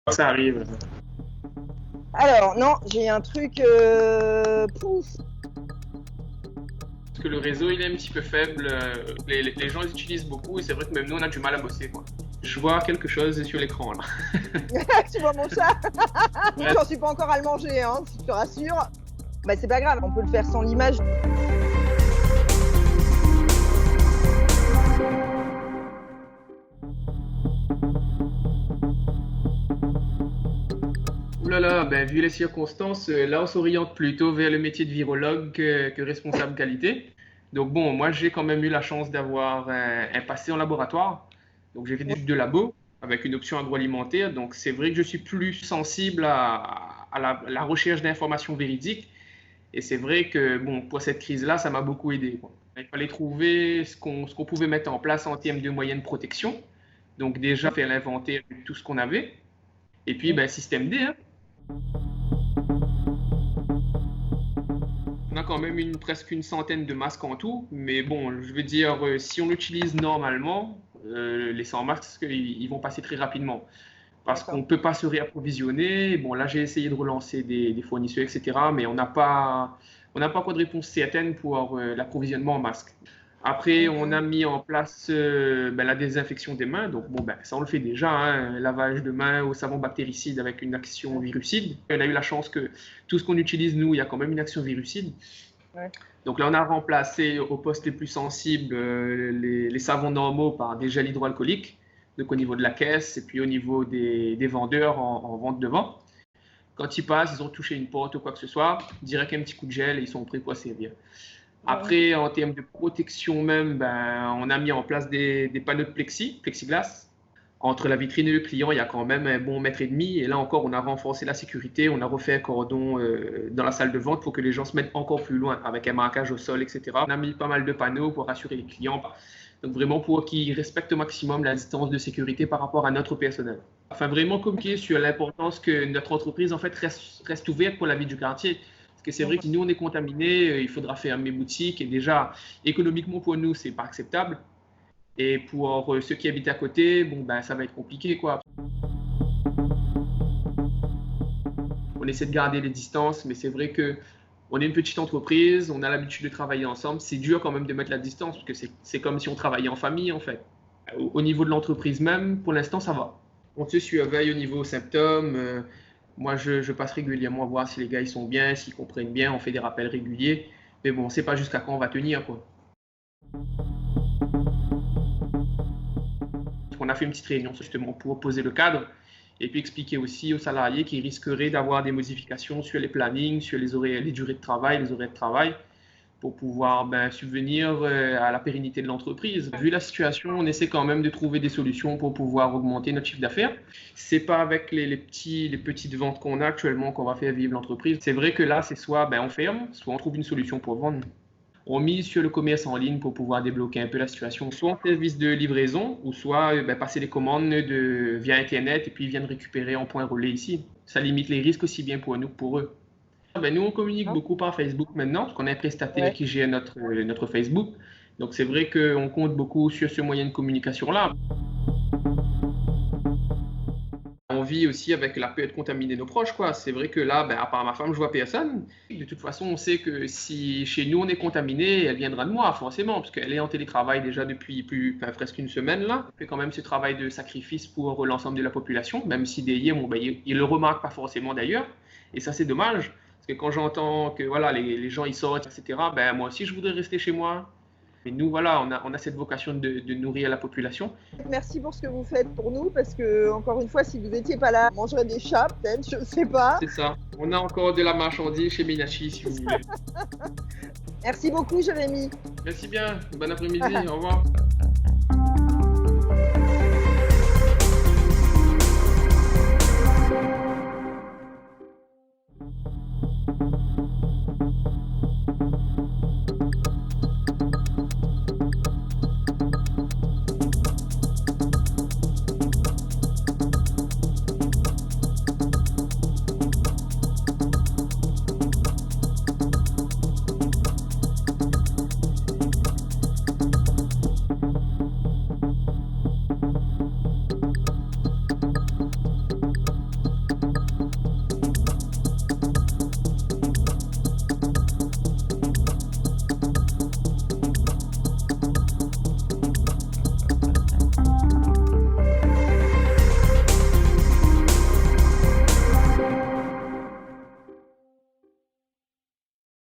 Ça arrive. Alors, non, j'ai un truc... pouf. Parce que le réseau, il est un petit peu faible. Les gens ils utilisent beaucoup et c'est vrai que même nous, on a du mal à bosser, quoi. Je vois quelque chose sur l'écran, là. Tu vois mon chat? Ouais. J'en suis pas encore à le manger, hein, si je te rassure. Bah, c'est pas grave, on peut le faire sans l'image. Ouh là là, ben, vu les circonstances, là, on s'oriente plutôt vers le métier de virologue que responsable qualité. Donc bon, moi, j'ai quand même eu la chance d'avoir un passé en laboratoire. Donc j'ai fait des études de labo avec une option agroalimentaire. Donc c'est vrai que je suis plus sensible à la recherche d'informations véridiques. Et c'est vrai que bon, pour cette crise-là, ça m'a beaucoup aidé, quoi. Il fallait trouver ce qu'on pouvait mettre en place en termes de moyens de protection. Donc déjà faire l'inventaire de tout ce qu'on avait. Et puis ben, système D, hein. On a quand même presque une centaine de masques en tout, mais bon, je veux dire, si on l'utilise normalement, les 100 masques, ils vont passer très rapidement. Parce qu'on ne peut pas se réapprovisionner. Bon, là, j'ai essayé de relancer des fournisseurs, etc., mais on n'a pas encore de réponse certaine pour l'approvisionnement en masques. Après, on a mis en place la désinfection des mains. Donc, bon, ça, on le fait déjà, hein, lavage de mains au savon bactéricide avec une action virucide. On a eu la chance que tout ce qu'on utilise, nous, il y a quand même une action virucide. Ouais. Donc là, on a remplacé aux postes les plus sensibles les savons normaux par des gels hydroalcooliques. Donc au niveau de la caisse et puis au niveau des vendeurs en vente devant. Quand ils passent, ils ont touché une porte ou quoi que ce soit, direct un petit coup de gel et ils sont prêts pour servir. Après, en termes de protection même, on a mis en place des panneaux de plexiglas. Entre la vitrine et le client, il y a quand même un bon mètre et demi. Et là encore, on a renforcé la sécurité. On a refait un cordon dans la salle de vente pour que les gens se mettent encore plus loin, avec un marquage au sol, etc. On a mis pas mal de panneaux pour rassurer les clients. Donc vraiment pour qu'ils respectent au maximum la distance de sécurité par rapport à notre personnel. Enfin, vraiment communiquer sur l'importance que notre entreprise en fait reste ouverte pour la vie du quartier. Parce que c'est vrai que si nous on est contaminés, il faudra fermer boutique et déjà économiquement pour nous c'est pas acceptable. Et pour ceux qui habitent à côté, bon ça va être compliqué, quoi. On essaie de garder les distances, mais c'est vrai que on est une petite entreprise, on a l'habitude de travailler ensemble. C'est dur quand même de mettre la distance, parce que c'est comme si on travaillait en famille, en fait. Au niveau de l'entreprise même, pour l'instant, ça va. On se surveille au niveau symptômes. Moi, je passe régulièrement voir si les gars ils sont bien, s'ils comprennent bien. On fait des rappels réguliers. Mais bon, on ne sait pas jusqu'à quand on va tenir, quoi. On a fait une petite réunion justement pour poser le cadre et puis expliquer aussi aux salariés qui risqueraient d'avoir des modifications sur les plannings, sur les durées de travail, les horaires de travail, pour pouvoir subvenir à la pérennité de l'entreprise. Vu la situation, on essaie quand même de trouver des solutions pour pouvoir augmenter notre chiffre d'affaires. C'est pas avec les petites ventes qu'on a actuellement qu'on va faire vivre l'entreprise. C'est vrai que là, c'est soit on ferme, soit on trouve une solution pour vendre. On mise sur le commerce en ligne pour pouvoir débloquer un peu la situation, soit en service de livraison, ou soit passer les commandes via Internet et puis ils viennent récupérer en point relais ici. Ça limite les risques aussi bien pour nous que pour eux. Nous, on communique beaucoup par Facebook maintenant, parce qu'on a un prestataire qui gère notre Facebook. Donc, c'est vrai qu'on compte beaucoup sur ce moyen de communication-là. On vit aussi avec la peur de contaminer nos proches, quoi. C'est vrai que là, à part ma femme, je vois personne. De toute façon, on sait que si chez nous on est contaminé, elle viendra de moi, forcément, parce qu'elle est en télétravail déjà depuis presque une semaine là. Elle fait quand même ce travail de sacrifice pour l'ensemble de la population, même si derrière, ils le remarquent pas forcément d'ailleurs. Et ça, c'est dommage. Parce que quand j'entends que voilà, les gens ils sortent, etc., moi aussi je voudrais rester chez moi. Mais nous, voilà, on a cette vocation de nourrir la population. Merci pour ce que vous faites pour nous, parce que, encore une fois, si vous n'étiez pas là, on mangerait des chats, peut-être, je ne sais pas. C'est ça. On a encore de la marchandise chez Minachi, si vous voulez. Merci beaucoup, Jérémy. Merci bien. Bon après-midi. Au revoir.